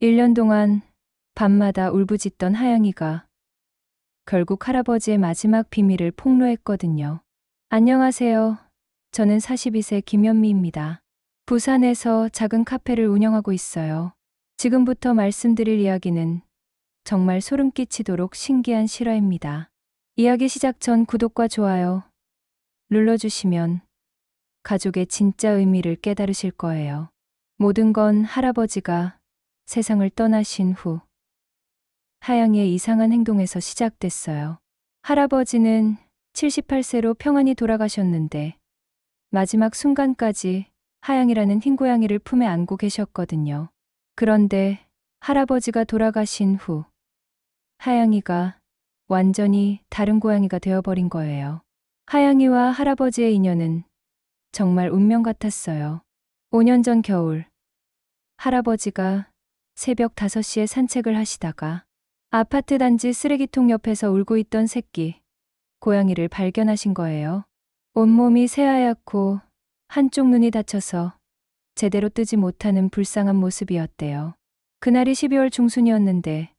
1년 동안 밤마다 울부짖던 하영이가 결국 할아버지의 마지막 비밀을 폭로했거든요. 안녕하세요. 저는 42세 김현미입니다. 부산에서 작은 카페를 운영하고 있어요. 지금부터 말씀드릴 이야기는 정말 소름 끼치도록 신기한 실화입니다. 이야기 시작 전 구독과 좋아요 눌러주시면 가족의 진짜 의미를 깨달으실 거예요. 모든 건 할아버지가 세상을 떠나신 후 하영이의 이상한 행동에서 시작됐어요. 할아버지는 78세로 평안히 돌아가셨는데 마지막 순간까지 하영이라는 흰 고양이를 품에 안고 계셨거든요. 그런데 할아버지가 돌아가신 후 하영이가 완전히 다른 고양이가 되어버린 거예요. 하영이와 할아버지의 인연은 정말 운명 같았어요. 5년 전 겨울, 할아버지가 새벽 5시에 산책을 하시다가 아파트 단지 쓰레기통 옆에서 울고 있던 새끼, 고양이를 발견하신 거예요. 온몸이 새하얗고 한쪽 눈이 다쳐서 제대로 뜨지 못하는 불쌍한 모습이었대요. 그날이 12월 중순이었는데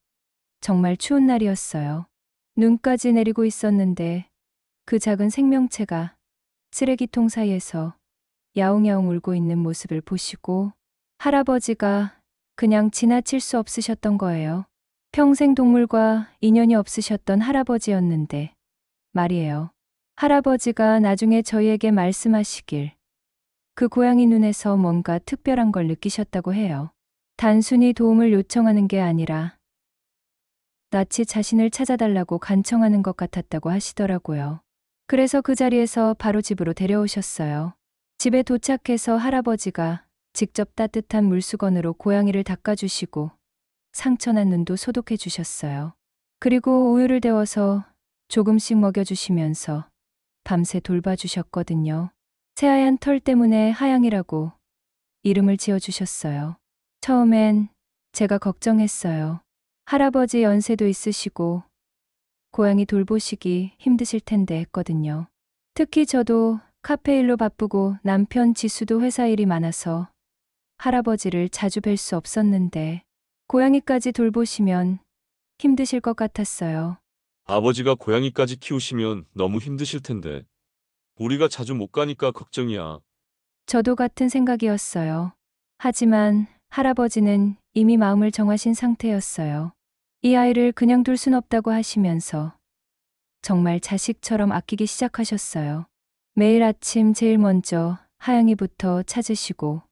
정말 추운 날이었어요. 눈까지 내리고 있었는데 그 작은 생명체가 쓰레기통 사이에서 야옹야옹 울고 있는 모습을 보시고 할아버지가 그냥 지나칠 수 없으셨던 거예요. 평생 동물과 인연이 없으셨던 할아버지였는데 말이에요. 할아버지가 나중에 저희에게 말씀하시길 그 고양이 눈에서 뭔가 특별한 걸 느끼셨다고 해요. 단순히 도움을 요청하는 게 아니라 낯이 자신을 찾아달라고 간청하는 것 같았다고 하시더라고요. 그래서 그 자리에서 바로 집으로 데려오셨어요. 집에 도착해서 할아버지가 직접 따뜻한 물수건으로 고양이를 닦아주시고 상처난 눈도 소독해 주셨어요. 그리고 우유를 데워서 조금씩 먹여주시면서 밤새 돌봐주셨거든요. 새하얀 털 때문에 하영이라고 이름을 지어주셨어요. 처음엔 제가 걱정했어요. 할아버지 연세도 있으시고 고양이 돌보시기 힘드실 텐데 했거든요. 특히 저도 카페 일로 바쁘고 남편 지수도 회사 일이 많아서 할아버지를 자주 뵐 수 없었는데 고양이까지 돌보시면 힘드실 것 같았어요. 아버지가 고양이까지 키우시면 너무 힘드실 텐데. 우리가 자주 못 가니까 걱정이야. 저도 같은 생각이었어요. 하지만 할아버지는 이미 마음을 정하신 상태였어요. 이 아이를 그냥 둘 순 없다고 하시면서 정말 자식처럼 아끼기 시작하셨어요. 매일 아침 제일 먼저 하영이부터 찾으시고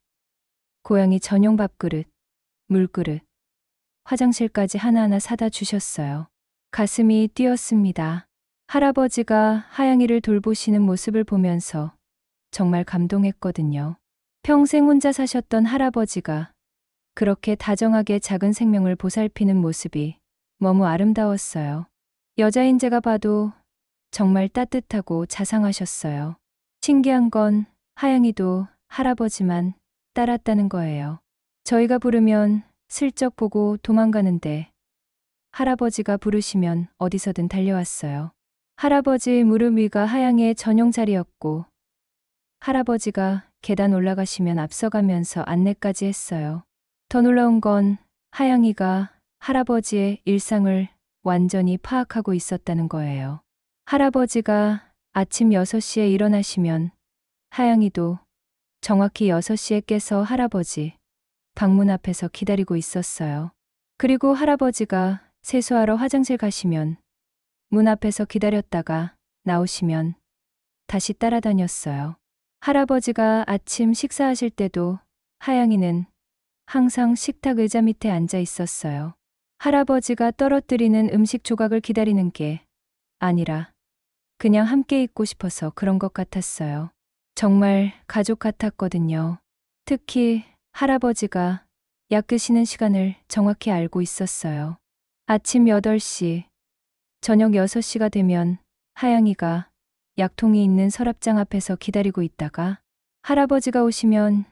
고양이 전용 밥그릇, 물그릇, 화장실까지 하나하나 사다 주셨어요. 가슴이 뛰었습니다. 할아버지가 하영이를 돌보시는 모습을 보면서 정말 감동했거든요. 평생 혼자 사셨던 할아버지가 그렇게 다정하게 작은 생명을 보살피는 모습이 너무 아름다웠어요. 여자인 제가 봐도 정말 따뜻하고 자상하셨어요. 신기한 건 하영이도 할아버지만 따랐다는 거예요. 저희가 부르면 슬쩍 보고 도망가는데 할아버지가 부르시면 어디서든 달려왔어요. 할아버지 무릎 위가 하영이의 전용 자리였고 할아버지가 계단 올라가시면 앞서가면서 안내까지 했어요. 더 놀라운 건 하영이가 할아버지의 일상을 완전히 파악하고 있었다는 거예요. 할아버지가 아침 6시에 일어나시면 하영이도 정확히 6시에 깨서 할아버지 방문 앞에서 기다리고 있었어요. 그리고 할아버지가 세수하러 화장실 가시면 문 앞에서 기다렸다가 나오시면 다시 따라다녔어요. 할아버지가 아침 식사하실 때도 하영이는 항상 식탁 의자 밑에 앉아 있었어요. 할아버지가 떨어뜨리는 음식 조각을 기다리는 게 아니라 그냥 함께 있고 싶어서 그런 것 같았어요. 정말 가족 같았거든요. 특히 할아버지가 약 드시는 시간을 정확히 알고 있었어요. 아침 8시, 저녁 6시가 되면 하영이가 약통이 있는 서랍장 앞에서 기다리고 있다가 할아버지가 오시면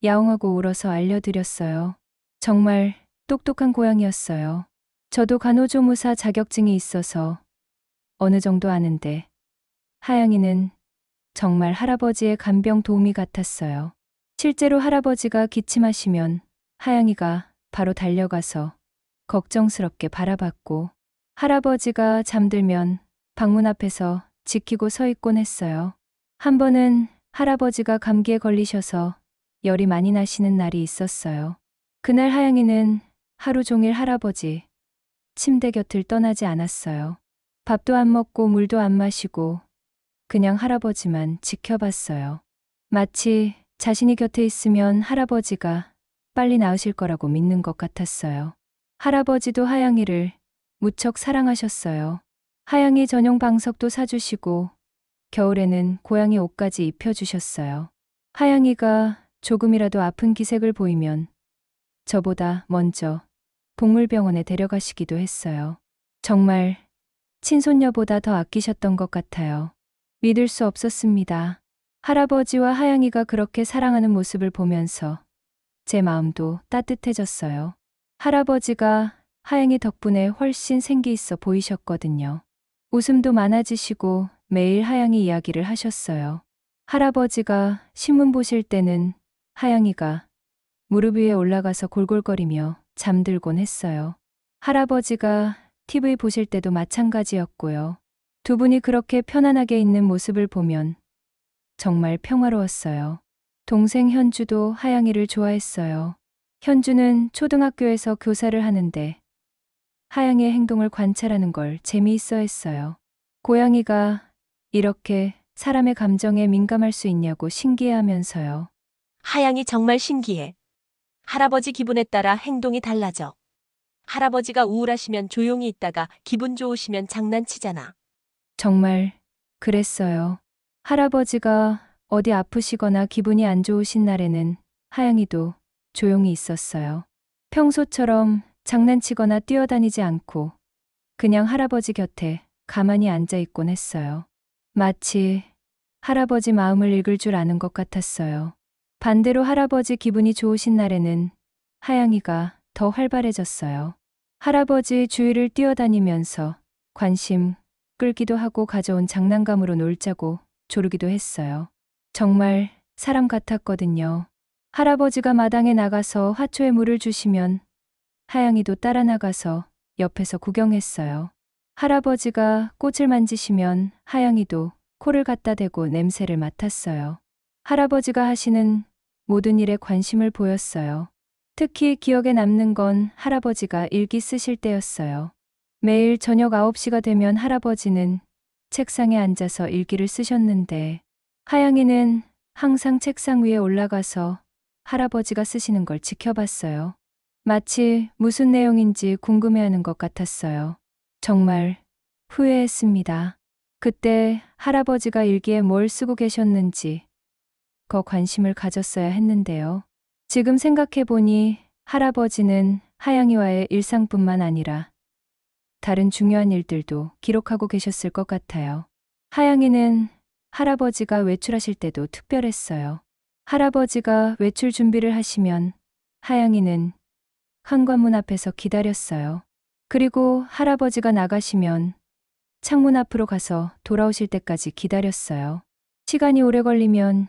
야옹하고 울어서 알려드렸어요. 정말 똑똑한 고양이였어요. 저도 간호조무사 자격증이 있어서 어느 정도 아는데 하영이는 정말 할아버지의 간병 도우미 같았어요. 실제로 할아버지가 기침하시면 하영이가 바로 달려가서 걱정스럽게 바라봤고 할아버지가 잠들면 방문 앞에서 지키고 서 있곤 했어요. 한 번은 할아버지가 감기에 걸리셔서 열이 많이 나시는 날이 있었어요. 그날 하영이는 하루 종일 할아버지 침대 곁을 떠나지 않았어요. 밥도 안 먹고 물도 안 마시고 그냥 할아버지만 지켜봤어요. 마치 자신이 곁에 있으면 할아버지가 빨리 나으실 거라고 믿는 것 같았어요. 할아버지도 하영이를 무척 사랑하셨어요. 하영이 전용 방석도 사주시고 겨울에는 고양이 옷까지 입혀주셨어요. 하영이가 조금이라도 아픈 기색을 보이면 저보다 먼저 동물병원에 데려가시기도 했어요. 정말 친손녀보다 더 아끼셨던 것 같아요. 믿을 수 없었습니다. 할아버지와 하영이가 그렇게 사랑하는 모습을 보면서 제 마음도 따뜻해졌어요. 할아버지가 하영이 덕분에 훨씬 생기 있어 보이셨거든요. 웃음도 많아지시고 매일 하영이 이야기를 하셨어요. 할아버지가 신문 보실 때는 하영이가 무릎 위에 올라가서 골골거리며 잠들곤 했어요. 할아버지가 TV 보실 때도 마찬가지였고요. 두 분이 그렇게 편안하게 있는 모습을 보면 정말 평화로웠어요. 동생 현주도 하영이를 좋아했어요. 현주는 초등학교에서 교사를 하는데 하영이의 행동을 관찰하는 걸 재미있어 했어요. 고양이가 이렇게 사람의 감정에 민감할 수 있냐고 신기해하면서요. 하양이 정말 신기해. 할아버지 기분에 따라 행동이 달라져. 할아버지가 우울하시면 조용히 있다가 기분 좋으시면 장난치잖아. 정말 그랬어요. 할아버지가 어디 아프시거나 기분이 안 좋으신 날에는 하영이도 조용히 있었어요. 평소처럼 장난치거나 뛰어다니지 않고 그냥 할아버지 곁에 가만히 앉아 있곤 했어요. 마치 할아버지 마음을 읽을 줄 아는 것 같았어요. 반대로 할아버지 기분이 좋으신 날에는 하영이가 더 활발해졌어요. 할아버지 주위를 뛰어다니면서 관심 끌기도 하고 가져온 장난감으로 놀자고 조르기도 했어요. 정말 사람 같았거든요. 할아버지가 마당에 나가서 화초에 물을 주시면 하영이도 따라 나가서 옆에서 구경했어요. 할아버지가 꽃을 만지시면 하영이도 코를 갖다 대고 냄새를 맡았어요. 할아버지가 하시는 모든 일에 관심을 보였어요. 특히 기억에 남는 건 할아버지가 일기 쓰실 때였어요. 매일 저녁 9시가 되면 할아버지는 책상에 앉아서 일기를 쓰셨는데 하영이는 항상 책상 위에 올라가서 할아버지가 쓰시는 걸 지켜봤어요. 마치 무슨 내용인지 궁금해하는 것 같았어요. 정말 후회했습니다. 그때 할아버지가 일기에 뭘 쓰고 계셨는지 더 관심을 가졌어야 했는데요. 지금 생각해보니 할아버지는 하영이와의 일상뿐만 아니라 다른 중요한 일들도 기록하고 계셨을 것 같아요. 하영이는 할아버지가 외출하실 때도 특별했어요. 할아버지가 외출 준비를 하시면 하영이는 현관문 앞에서 기다렸어요. 그리고 할아버지가 나가시면 창문 앞으로 가서 돌아오실 때까지 기다렸어요. 시간이 오래 걸리면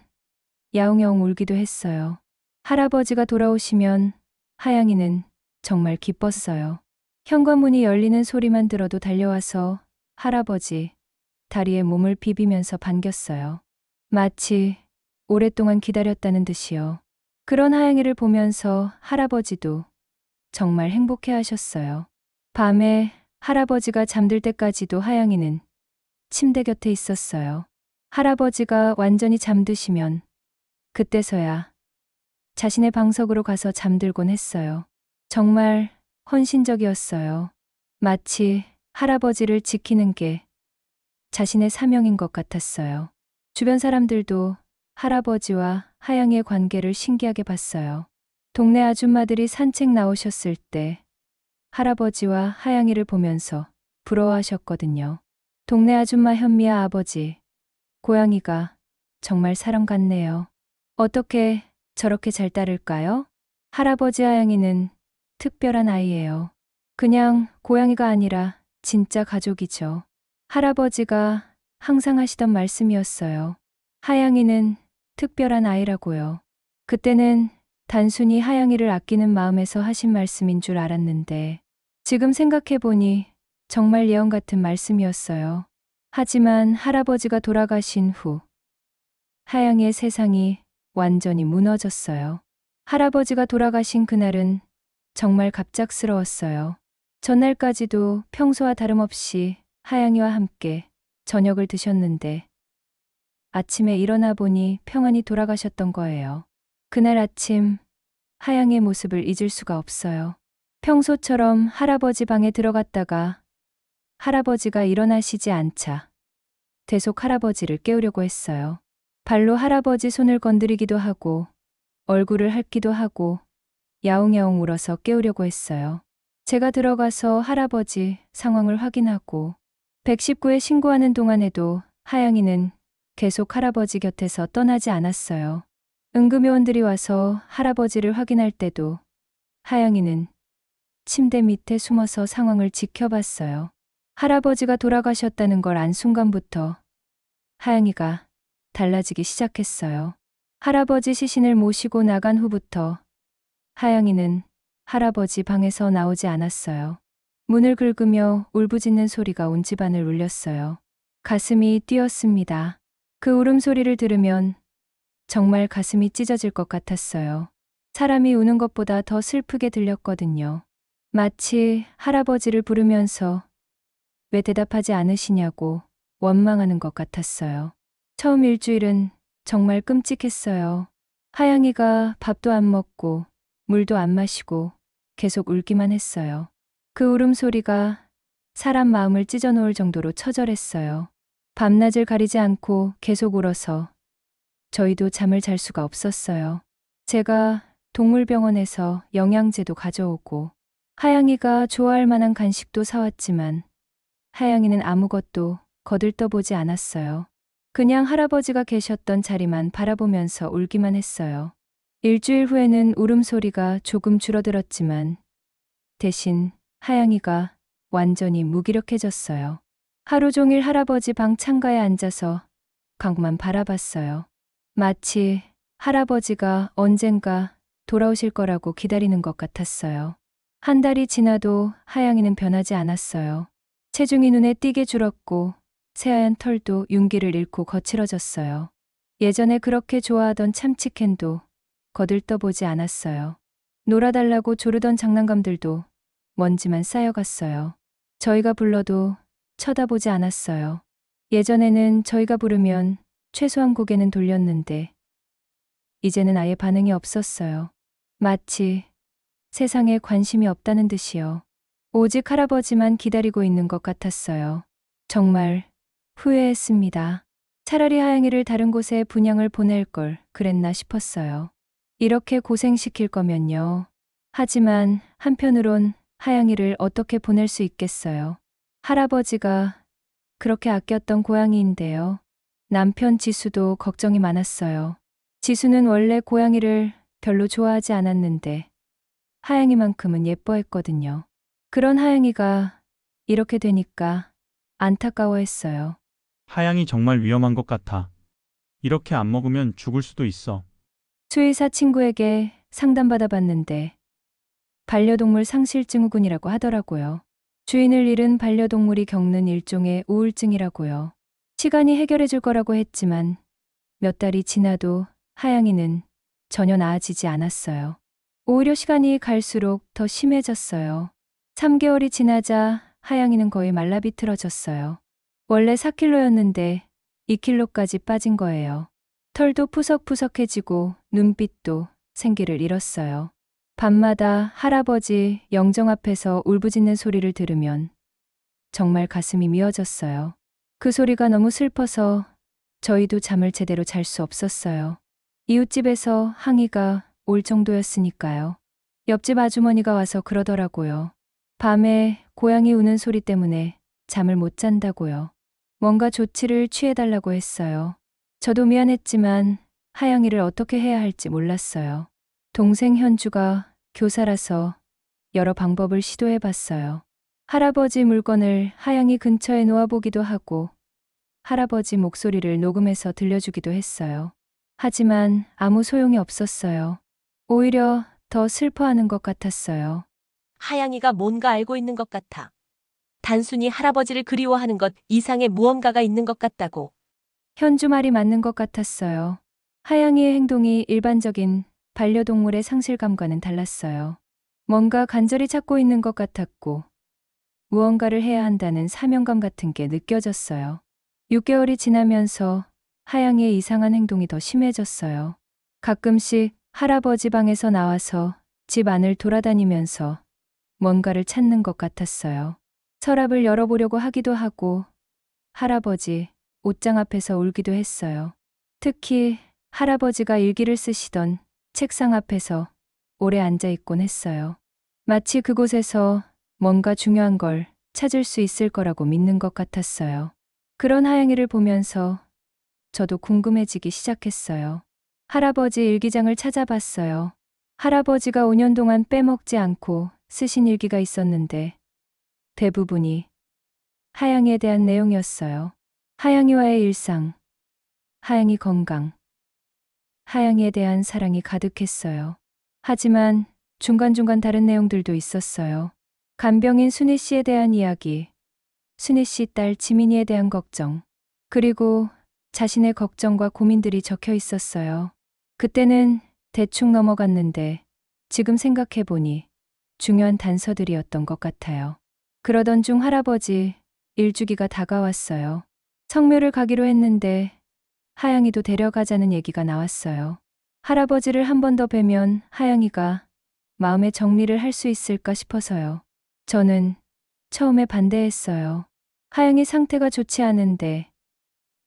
야옹야옹 울기도 했어요. 할아버지가 돌아오시면 하영이는 정말 기뻤어요. 현관문이 열리는 소리만 들어도 달려와서 할아버지 다리에 몸을 비비면서 반겼어요. 마치 오랫동안 기다렸다는 듯이요. 그런 하영이를 보면서 할아버지도 정말 행복해 하셨어요. 밤에 할아버지가 잠들 때까지도 하영이는 침대 곁에 있었어요. 할아버지가 완전히 잠드시면 그때서야 자신의 방석으로 가서 잠들곤 했어요. 정말 헌신적이었어요. 마치 할아버지를 지키는 게 자신의 사명인 것 같았어요. 주변 사람들도 할아버지와 하영이의 관계를 신기하게 봤어요. 동네 아줌마들이 산책 나오셨을 때 할아버지와 하영이를 보면서 부러워하셨거든요. 동네 아줌마 현미야 아버지, 고양이가 정말 사람 같네요. 어떻게 저렇게 잘 따를까요? 할아버지 하영이는 특별한 아이예요. 그냥 고양이가 아니라 진짜 가족이죠. 할아버지가 항상 하시던 말씀이었어요. 하영이는 특별한 아이라고요. 그때는 단순히 하영이를 아끼는 마음에서 하신 말씀인 줄 알았는데 지금 생각해보니 정말 예언 같은 말씀이었어요. 하지만 할아버지가 돌아가신 후 하영이의 세상이 완전히 무너졌어요. 할아버지가 돌아가신 그날은 정말 갑작스러웠어요. 전날까지도 평소와 다름없이 하영이와 함께 저녁을 드셨는데 아침에 일어나 보니 평안히 돌아가셨던 거예요. 그날 아침 하영이의 모습을 잊을 수가 없어요. 평소처럼 할아버지 방에 들어갔다가 할아버지가 일어나시지 않자 대속 할아버지를 깨우려고 했어요. 발로 할아버지 손을 건드리기도 하고 얼굴을 핥기도 하고 야옹야옹 울어서 깨우려고 했어요. 제가 들어가서 할아버지 상황을 확인하고 119에 신고하는 동안에도 하영이는 계속 할아버지 곁에서 떠나지 않았어요. 응급요원들이 와서 할아버지를 확인할 때도 하영이는 침대 밑에 숨어서 상황을 지켜봤어요. 할아버지가 돌아가셨다는 걸 안 순간부터 하영이가 달라지기 시작했어요. 할아버지 시신을 모시고 나간 후부터 하영이는 할아버지 방에서 나오지 않았어요. 문을 긁으며 울부짖는 소리가 온 집안을 울렸어요. 가슴이 뛰었습니다. 그 울음소리를 들으면 정말 가슴이 찢어질 것 같았어요. 사람이 우는 것보다 더 슬프게 들렸거든요. 마치 할아버지를 부르면서 왜 대답하지 않으시냐고 원망하는 것 같았어요. 처음 일주일은 정말 끔찍했어요. 하영이가 밥도 안 먹고 물도 안 마시고 계속 울기만 했어요. 그 울음소리가 사람 마음을 찢어놓을 정도로 처절했어요. 밤낮을 가리지 않고 계속 울어서 저희도 잠을 잘 수가 없었어요. 제가 동물병원에서 영양제도 가져오고 하영이가 좋아할 만한 간식도 사왔지만 하영이는 아무것도 거들떠보지 않았어요. 그냥 할아버지가 계셨던 자리만 바라보면서 울기만 했어요. 일주일 후에는 울음소리가 조금 줄어들었지만 대신 하영이가 완전히 무기력해졌어요. 하루 종일 할아버지 방 창가에 앉아서 광만 바라봤어요. 마치 할아버지가 언젠가 돌아오실 거라고 기다리는 것 같았어요. 한 달이 지나도 하영이는 변하지 않았어요. 체중이 눈에 띄게 줄었고 새하얀 털도 윤기를 잃고 거칠어졌어요. 예전에 그렇게 좋아하던 참치캔도 거들떠보지 않았어요. 놀아달라고 조르던 장난감들도 먼지만 쌓여갔어요. 저희가 불러도 쳐다보지 않았어요. 예전에는 저희가 부르면 최소한 고개는 돌렸는데 이제는 아예 반응이 없었어요. 마치 세상에 관심이 없다는 듯이요. 오직 할아버지만 기다리고 있는 것 같았어요. 정말 후회했습니다. 차라리 하영이를 다른 곳에 분양을 보낼 걸 그랬나 싶었어요. 이렇게 고생시킬 거면요. 하지만 한편으론 하영이를 어떻게 보낼 수 있겠어요. 할아버지가 그렇게 아꼈던 고양이인데요. 남편 지수도 걱정이 많았어요. 지수는 원래 고양이를 별로 좋아하지 않았는데 하영이만큼은 예뻐했거든요. 그런 하영이가 이렇게 되니까 안타까워했어요. 하양이 정말 위험한 것 같아. 이렇게 안 먹으면 죽을 수도 있어. 수의사 친구에게 상담받아봤는데 반려동물 상실증후군이라고 하더라고요. 주인을 잃은 반려동물이 겪는 일종의 우울증이라고요. 시간이 해결해 줄 거라고 했지만 몇 달이 지나도 하영이는 전혀 나아지지 않았어요. 오히려 시간이 갈수록 더 심해졌어요. 3개월이 지나자 하영이는 거의 말라비틀어졌어요. 원래 4kg였는데 2kg까지 빠진 거예요. 털도 푸석푸석해지고 눈빛도 생기를 잃었어요. 밤마다 할아버지 영정 앞에서 울부짖는 소리를 들으면 정말 가슴이 미어졌어요. 그 소리가 너무 슬퍼서 저희도 잠을 제대로 잘 수 없었어요. 이웃집에서 항의가 올 정도였으니까요. 옆집 아주머니가 와서 그러더라고요. 밤에 고양이 우는 소리 때문에 잠을 못 잔다고요. 뭔가 조치를 취해달라고 했어요. 저도 미안했지만 하영이를 어떻게 해야 할지 몰랐어요. 동생 현주가 교사라서 여러 방법을 시도해봤어요. 할아버지 물건을 하영이 근처에 놓아보기도 하고 할아버지 목소리를 녹음해서 들려주기도 했어요. 하지만 아무 소용이 없었어요. 오히려 더 슬퍼하는 것 같았어요. 하양이가 뭔가 알고 있는 것 같아. 단순히 할아버지를 그리워하는 것 이상의 무언가가 있는 것 같다고. 현주 말이 맞는 것 같았어요. 하양이의 행동이 일반적인 반려동물의 상실감과는 달랐어요. 뭔가 간절히 찾고 있는 것 같았고, 무언가를 해야 한다는 사명감 같은 게 느껴졌어요. 6개월이 지나면서 하양이의 이상한 행동이 더 심해졌어요. 가끔씩 할아버지 방에서 나와서 집 안을 돌아다니면서 뭔가를 찾는 것 같았어요. 서랍을 열어보려고 하기도 하고, 할아버지 옷장 앞에서 울기도 했어요. 특히 할아버지가 일기를 쓰시던 책상 앞에서 오래 앉아 있곤 했어요. 마치 그곳에서 뭔가 중요한 걸 찾을 수 있을 거라고 믿는 것 같았어요. 그런 하영이를 보면서 저도 궁금해지기 시작했어요. 할아버지 일기장을 찾아봤어요. 할아버지가 5년 동안 빼먹지 않고 쓰신 일기가 있었는데 대부분이 하영이에 대한 내용이었어요. 하영이와의 일상, 하영이 건강, 하영이에 대한 사랑이 가득했어요. 하지만 중간중간 다른 내용들도 있었어요. 간병인 순희 씨에 대한 이야기, 순희 씨 딸 지민이에 대한 걱정, 그리고 자신의 걱정과 고민들이 적혀 있었어요. 그때는 대충 넘어갔는데 지금 생각해보니 중요한 단서들이었던 것 같아요. 그러던 중 할아버지 일주기가 다가왔어요. 성묘를 가기로 했는데 하영이도 데려가자는 얘기가 나왔어요. 할아버지를 한 번 더 뵈면 하영이가 마음의 정리를 할 수 있을까 싶어서요. 저는 처음에 반대했어요. 하영이 상태가 좋지 않은데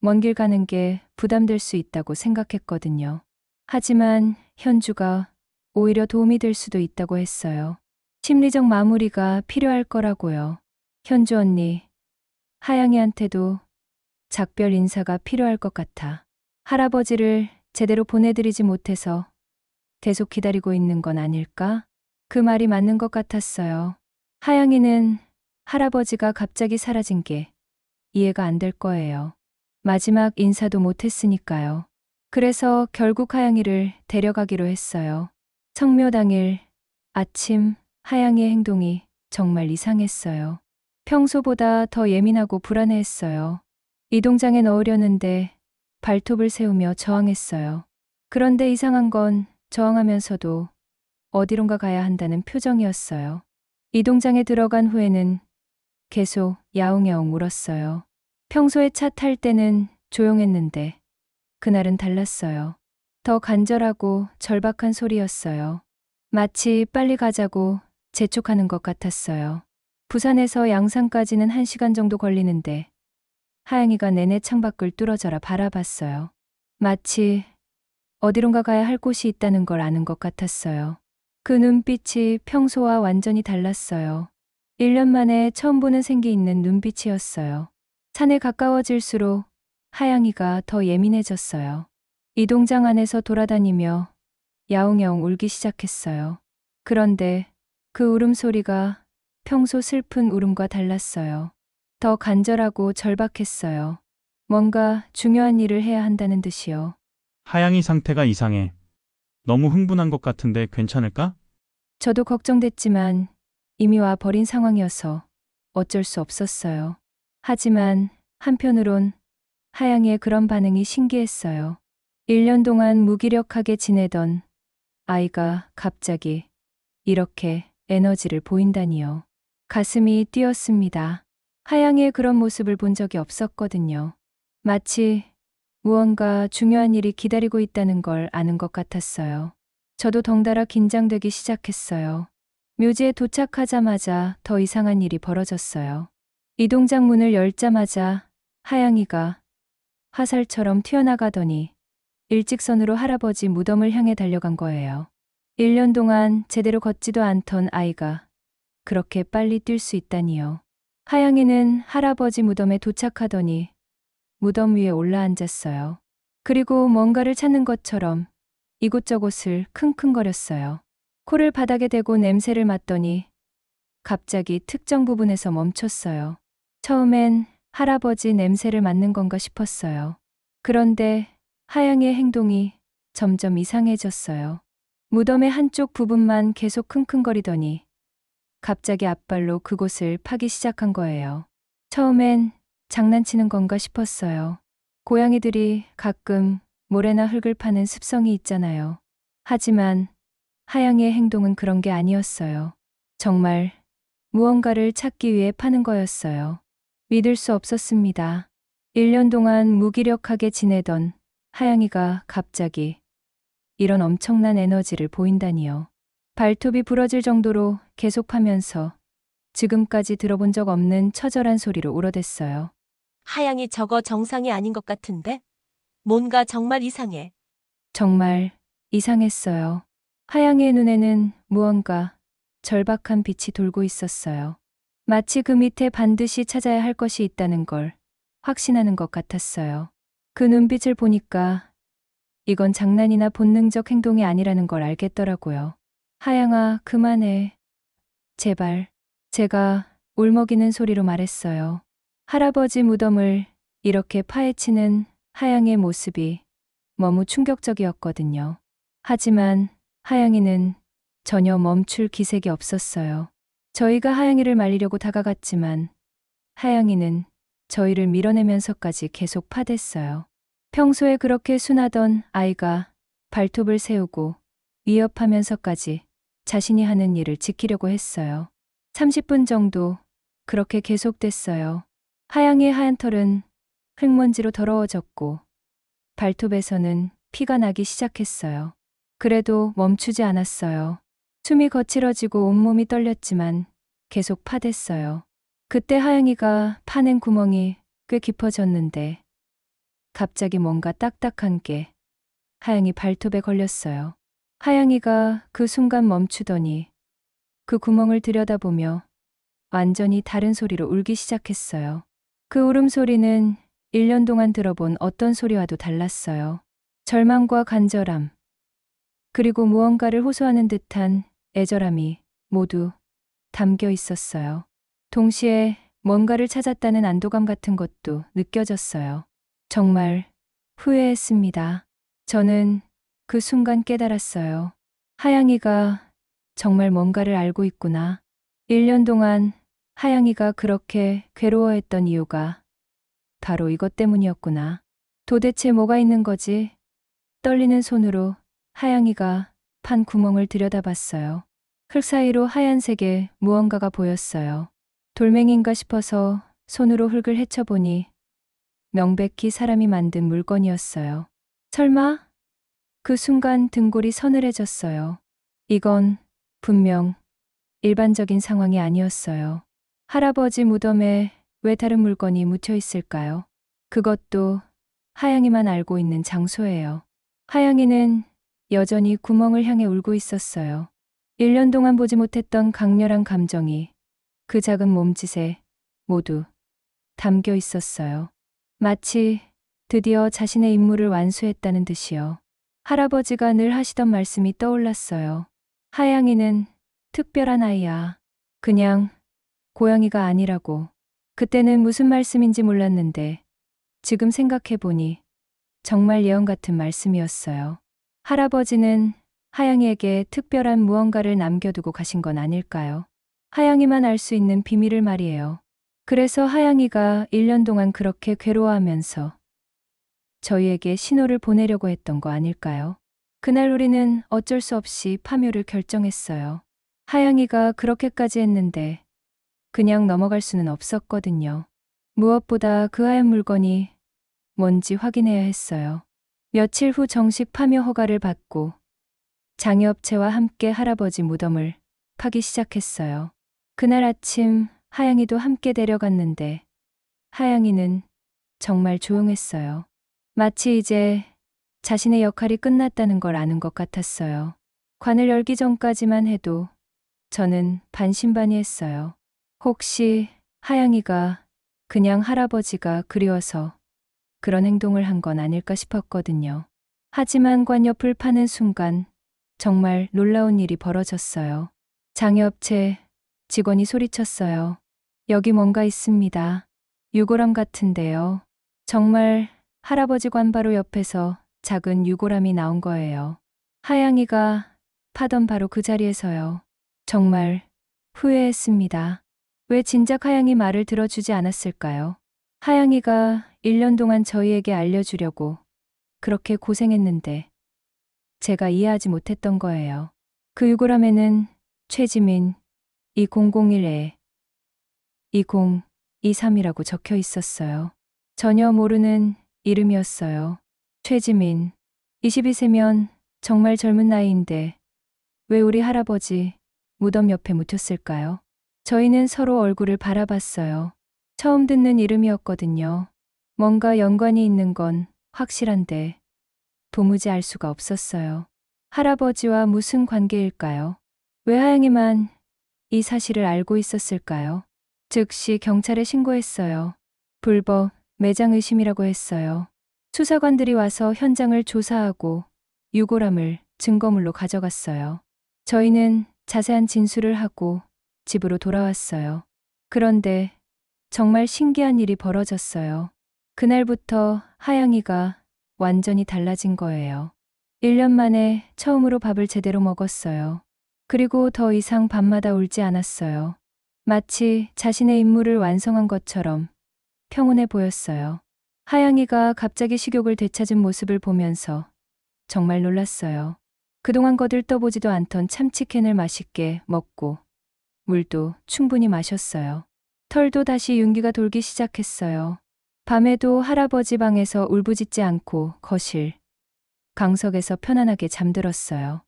먼 길 가는 게 부담될 수 있다고 생각했거든요. 하지만 현주가 오히려 도움이 될 수도 있다고 했어요. 심리적 마무리가 필요할 거라고요. 현주 언니, 하영이한테도 작별 인사가 필요할 것 같아. 할아버지를 제대로 보내드리지 못해서 계속 기다리고 있는 건 아닐까? 그 말이 맞는 것 같았어요. 하영이는 할아버지가 갑자기 사라진 게 이해가 안 될 거예요. 마지막 인사도 못했으니까요. 그래서 결국 하영이를 데려가기로 했어요. 성묘 당일 아침 하영이의 행동이 정말 이상했어요. 평소보다 더 예민하고 불안해했어요. 이동장에 넣으려는데 발톱을 세우며 저항했어요. 그런데 이상한 건 저항하면서도 어디론가 가야 한다는 표정이었어요. 이동장에 들어간 후에는 계속 야옹야옹 울었어요. 평소에 차 탈 때는 조용했는데 그날은 달랐어요. 더 간절하고 절박한 소리였어요. 마치 빨리 가자고 재촉하는 것 같았어요. 부산에서 양산까지는 1시간 정도 걸리는데 하영이가 내내 창밖을 뚫어져라 바라봤어요. 마치 어디론가 가야 할 곳이 있다는 걸 아는 것 같았어요. 그 눈빛이 평소와 완전히 달랐어요. 1년 만에 처음 보는 생기 있는 눈빛이었어요. 산에 가까워질수록 하영이가 더 예민해졌어요. 이동장 안에서 돌아다니며 야옹야옹 울기 시작했어요. 그런데 그 울음소리가 평소 슬픈 울음과 달랐어요. 더 간절하고 절박했어요. 뭔가 중요한 일을 해야 한다는 듯이요. 하양이 상태가 이상해. 너무 흥분한 것 같은데 괜찮을까? 저도 걱정됐지만 이미 와 버린 상황이어서 어쩔 수 없었어요. 하지만 한편으론 하양이의 그런 반응이 신기했어요. 1년 동안 무기력하게 지내던 아이가 갑자기 이렇게 에너지를 보인다니요. 가슴이 뛰었습니다. 하양이의 그런 모습을 본 적이 없었거든요. 마치 무언가 중요한 일이 기다리고 있다는 걸 아는 것 같았어요. 저도 덩달아 긴장되기 시작했어요. 묘지에 도착하자마자 더 이상한 일이 벌어졌어요. 이동장 문을 열자마자 하양이가 화살처럼 튀어나가더니 일직선으로 할아버지 무덤을 향해 달려간 거예요. 1년 동안 제대로 걷지도 않던 아이가 그렇게 빨리 뛸 수 있다니요. 하영이는 할아버지 무덤에 도착하더니 무덤 위에 올라앉았어요. 그리고 뭔가를 찾는 것처럼 이곳저곳을 킁킁거렸어요. 코를 바닥에 대고 냄새를 맡더니 갑자기 특정 부분에서 멈췄어요. 처음엔 할아버지 냄새를 맡는 건가 싶었어요. 그런데 하영이의 행동이 점점 이상해졌어요. 무덤의 한쪽 부분만 계속 킁킁거리더니 갑자기 앞발로 그곳을 파기 시작한 거예요. 처음엔 장난치는 건가 싶었어요. 고양이들이 가끔 모래나 흙을 파는 습성이 있잖아요. 하지만 하영이의 행동은 그런 게 아니었어요. 정말 무언가를 찾기 위해 파는 거였어요. 믿을 수 없었습니다. 1년 동안 무기력하게 지내던 하영이가 갑자기 이런 엄청난 에너지를 보인다니요. 발톱이 부러질 정도로 계속 파면서 지금까지 들어본 적 없는 처절한 소리로 울어댔어요. 하양이 저거 정상이 아닌 것 같은데? 뭔가 정말 이상해. 정말 이상했어요. 하영이의 눈에는 무언가 절박한 빛이 돌고 있었어요. 마치 그 밑에 반드시 찾아야 할 것이 있다는 걸 확신하는 것 같았어요. 그 눈빛을 보니까 이건 장난이나 본능적 행동이 아니라는 걸 알겠더라고요. 하영아, 그만해. 제발. 제가 울먹이는 소리로 말했어요. 할아버지 무덤을 이렇게 파헤치는 하영의 모습이 너무 충격적이었거든요. 하지만 하영이는 전혀 멈출 기색이 없었어요. 저희가 하영이를 말리려고 다가갔지만 하영이는 저희를 밀어내면서까지 계속 파댔어요. 평소에 그렇게 순하던 아이가 발톱을 세우고 위협하면서까지 자신이 하는 일을 지키려고 했어요. 30분 정도 그렇게 계속됐어요. 하영이의 하얀 털은 흙먼지로 더러워졌고 발톱에서는 피가 나기 시작했어요. 그래도 멈추지 않았어요. 숨이 거칠어지고 온몸이 떨렸지만 계속 파댔어요. 그때 하영이가 파낸 구멍이 꽤 깊어졌는데 갑자기 뭔가 딱딱한 게 하영이 발톱에 걸렸어요. 하영이가 그 순간 멈추더니 그 구멍을 들여다보며 완전히 다른 소리로 울기 시작했어요. 그 울음소리는 1년 동안 들어본 어떤 소리와도 달랐어요. 절망과 간절함, 그리고 무언가를 호소하는 듯한 애절함이 모두 담겨 있었어요. 동시에 뭔가를 찾았다는 안도감 같은 것도 느껴졌어요. 정말 후회했습니다. 저는 그 순간 깨달았어요. 하영이가 정말 뭔가를 알고 있구나. 1년 동안 하영이가 그렇게 괴로워했던 이유가 바로 이것 때문이었구나. 도대체 뭐가 있는 거지? 떨리는 손으로 하영이가 판 구멍을 들여다봤어요. 흙 사이로 하얀색의 무언가가 보였어요. 돌멩이인가 싶어서 손으로 흙을 헤쳐보니 명백히 사람이 만든 물건이었어요. 설마? 그 순간 등골이 서늘해졌어요. 이건 분명 일반적인 상황이 아니었어요. 할아버지 무덤에 왜 다른 물건이 묻혀 있을까요? 그것도 하영이만 알고 있는 장소예요. 하영이는 여전히 구멍을 향해 울고 있었어요. 1년 동안 보지 못했던 강렬한 감정이 그 작은 몸짓에 모두 담겨 있었어요. 마치 드디어 자신의 임무를 완수했다는 듯이요. 할아버지가 늘 하시던 말씀이 떠올랐어요. 하영이는 특별한 아이야. 그냥 고양이가 아니라고. 그때는 무슨 말씀인지 몰랐는데 지금 생각해보니 정말 예언 같은 말씀이었어요. 할아버지는 하영이에게 특별한 무언가를 남겨두고 가신 건 아닐까요? 하영이만 알 수 있는 비밀을 말이에요. 그래서 하영이가 1년 동안 그렇게 괴로워하면서 저희에게 신호를 보내려고 했던 거 아닐까요? 그날 우리는 어쩔 수 없이 파묘를 결정했어요. 하영이가 그렇게까지 했는데 그냥 넘어갈 수는 없었거든요. 무엇보다 그 하얀 물건이 뭔지 확인해야 했어요. 며칠 후 정식 파묘 허가를 받고 장애업체와 함께 할아버지 무덤을 파기 시작했어요. 그날 아침 하영이도 함께 데려갔는데 하영이는 정말 조용했어요. 마치 이제 자신의 역할이 끝났다는 걸 아는 것 같았어요. 관을 열기 전까지만 해도 저는 반신반의했어요. 혹시 하영이가 그냥 할아버지가 그리워서 그런 행동을 한 건 아닐까 싶었거든요. 하지만 관 옆을 파는 순간 정말 놀라운 일이 벌어졌어요. 장애업체 직원이 소리쳤어요. 여기 뭔가 있습니다. 유골함 같은데요. 정말 할아버지 관 바로 옆에서 작은 유골함이 나온 거예요. 하영이가 파던 바로 그 자리에서요. 정말 후회했습니다. 왜 진작 하양이 말을 들어주지 않았을까요? 하양이가 1년 동안 저희에게 알려주려고 그렇게 고생했는데 제가 이해하지 못했던 거예요. 그 유골함에는 최지민 2001에 2023이라고 적혀 있었어요. 전혀 모르는 이름이었어요. 최지민 22세면 정말 젊은 나이인데 왜 우리 할아버지 무덤 옆에 묻혔을까요? 저희는 서로 얼굴을 바라봤어요. 처음 듣는 이름이었거든요. 뭔가 연관이 있는 건 확실한데 도무지 알 수가 없었어요. 할아버지와 무슨 관계일까요? 왜 하영이만 이 사실을 알고 있었을까요? 즉시 경찰에 신고했어요. 불법 매장 의심이라고 했어요. 수사관들이 와서 현장을 조사하고 유골함을 증거물로 가져갔어요. 저희는 자세한 진술을 하고 집으로 돌아왔어요. 그런데 정말 신기한 일이 벌어졌어요. 그날부터 하영이가 완전히 달라진 거예요. 1년 만에 처음으로 밥을 제대로 먹었어요. 그리고 더 이상 밤마다 울지 않았어요. 마치 자신의 임무를 완성한 것처럼 평온해 보였어요. 하영이가 갑자기 식욕을 되찾은 모습을 보면서 정말 놀랐어요. 그동안 거들떠보지도 않던 참치캔을 맛있게 먹고 물도 충분히 마셨어요. 털도 다시 윤기가 돌기 시작했어요. 밤에도 할아버지 방에서 울부짖지 않고 거실, 강석에서 편안하게 잠들었어요.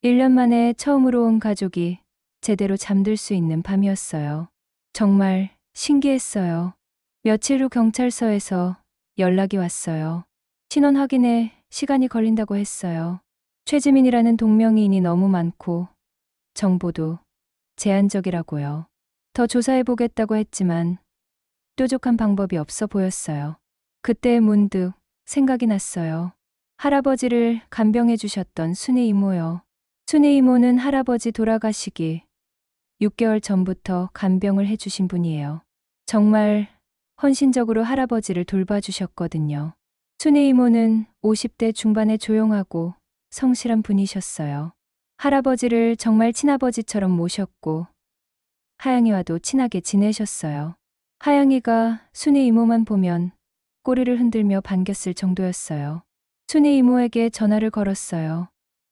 1년 만에 처음으로 온 가족이 제대로 잠들 수 있는 밤이었어요. 정말 신기했어요. 며칠 후 경찰서에서 연락이 왔어요. 신원 확인에 시간이 걸린다고 했어요. 최지민이라는 동명이인이 너무 많고 정보도 제한적이라고요. 더 조사해보겠다고 했지만 뾰족한 방법이 없어 보였어요. 그때 문득 생각이 났어요. 할아버지를 간병해 주셨던 순희 이모요. 순희 이모는 할아버지 돌아가시기 6개월 전부터 간병을 해주신 분이에요. 정말 헌신적으로 할아버지를 돌봐주셨거든요. 순희 이모는 50대 중반에 조용하고 성실한 분이셨어요. 할아버지를 정말 친아버지처럼 모셨고 하영이와도 친하게 지내셨어요. 하영이가 순희 이모만 보면 꼬리를 흔들며 반겼을 정도였어요. 순희 이모에게 전화를 걸었어요.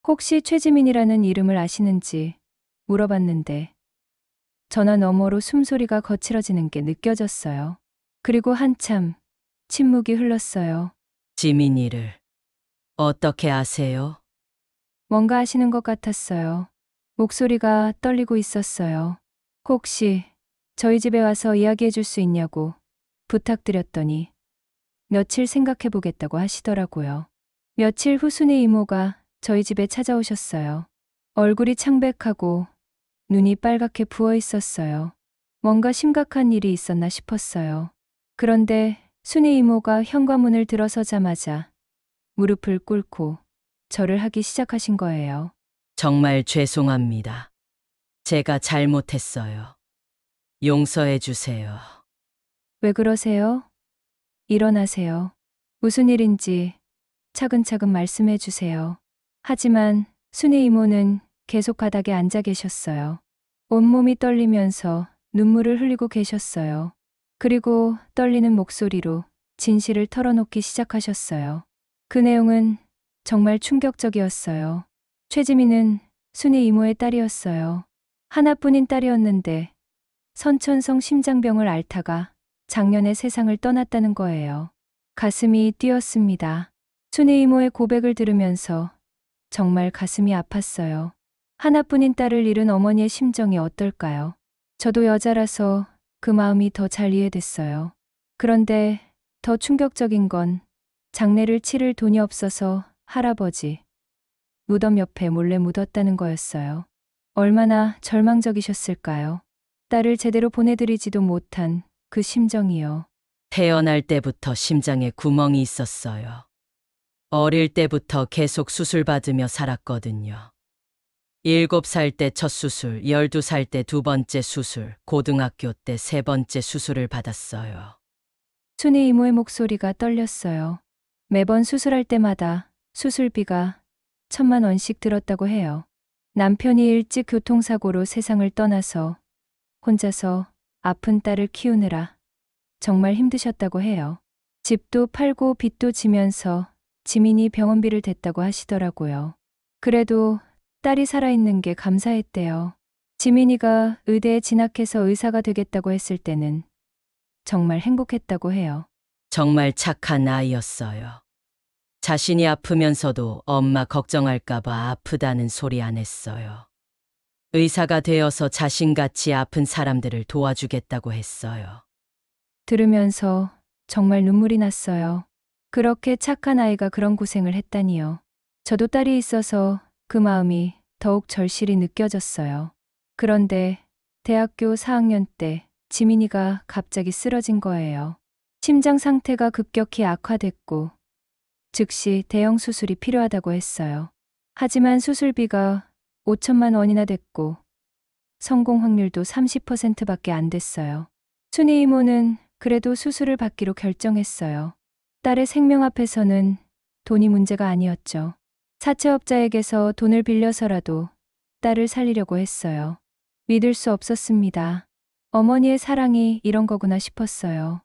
혹시 최지민이라는 이름을 아시는지 물어봤는데 전화 너머로 숨소리가 거칠어지는 게 느껴졌어요. 그리고 한참 침묵이 흘렀어요. 지민이를 어떻게 아세요? 뭔가 아시는 것 같았어요. 목소리가 떨리고 있었어요. 혹시 저희 집에 와서 이야기해 줄 수 있냐고 부탁드렸더니 며칠 생각해 보겠다고 하시더라고요. 며칠 후 순희 이모가 저희 집에 찾아오셨어요. 얼굴이 창백하고 눈이 빨갛게 부어 있었어요. 뭔가 심각한 일이 있었나 싶었어요. 그런데 순희 이모가 현관문을 들어서자마자 무릎을 꿇고 절을 하기 시작하신 거예요. 정말 죄송합니다. 제가 잘못했어요. 용서해 주세요. 왜 그러세요? 일어나세요. 무슨 일인지 차근차근 말씀해 주세요. 하지만 순희 이모는 계속 바닥에 앉아 계셨어요. 온몸이 떨리면서 눈물을 흘리고 계셨어요. 그리고 떨리는 목소리로 진실을 털어놓기 시작하셨어요. 그 내용은 정말 충격적이었어요. 최지민은 순희 이모의 딸이었어요. 하나뿐인 딸이었는데 선천성 심장병을 앓다가 작년에 세상을 떠났다는 거예요. 가슴이 뛰었습니다. 순희 이모의 고백을 들으면서 정말 가슴이 아팠어요. 하나뿐인 딸을 잃은 어머니의 심정이 어떨까요? 저도 여자라서 그 마음이 더 잘 이해됐어요. 그런데 더 충격적인 건 장례를 치를 돈이 없어서 할아버지 무덤 옆에 몰래 묻었다는 거였어요. 얼마나 절망적이셨을까요? 딸을 제대로 보내드리지도 못한 그 심정이요. 태어날 때부터 심장에 구멍이 있었어요. 어릴 때부터 계속 수술 받으며 살았거든요. 7살 때 첫 수술, 12살 때 두 번째 수술, 고등학교 때 세 번째 수술을 받았어요. 순희 이모의 목소리가 떨렸어요. 매번 수술할 때마다 수술비가 1,000만 원씩 들었다고 해요. 남편이 일찍 교통사고로 세상을 떠나서 혼자서 아픈 딸을 키우느라 정말 힘드셨다고 해요. 집도 팔고 빚도 지면서 지민이 병원비를 댔다고 하시더라고요. 그래도 딸이 살아있는 게 감사했대요. 지민이가 의대에 진학해서 의사가 되겠다고 했을 때는 정말 행복했다고 해요. 정말 착한 아이였어요. 자신이 아프면서도 엄마 걱정할까봐 아프다는 소리 안 했어요. 의사가 되어서 자신같이 아픈 사람들을 도와주겠다고 했어요. 들으면서 정말 눈물이 났어요. 그렇게 착한 아이가 그런 고생을 했다니요. 저도 딸이 있어서 그 마음이 더욱 절실히 느껴졌어요. 그런데 대학교 4학년 때 지민이가 갑자기 쓰러진 거예요. 심장 상태가 급격히 악화됐고 즉시 대형 수술이 필요하다고 했어요. 하지만 수술비가 5천만 원이나 됐고 성공 확률도 30%밖에 안 됐어요. 순이 이모는 그래도 수술을 받기로 결정했어요. 딸의 생명 앞에서는 돈이 문제가 아니었죠. 사채업자에게서 돈을 빌려서라도 딸을 살리려고 했어요. 믿을 수 없었습니다. 어머니의 사랑이 이런 거구나 싶었어요.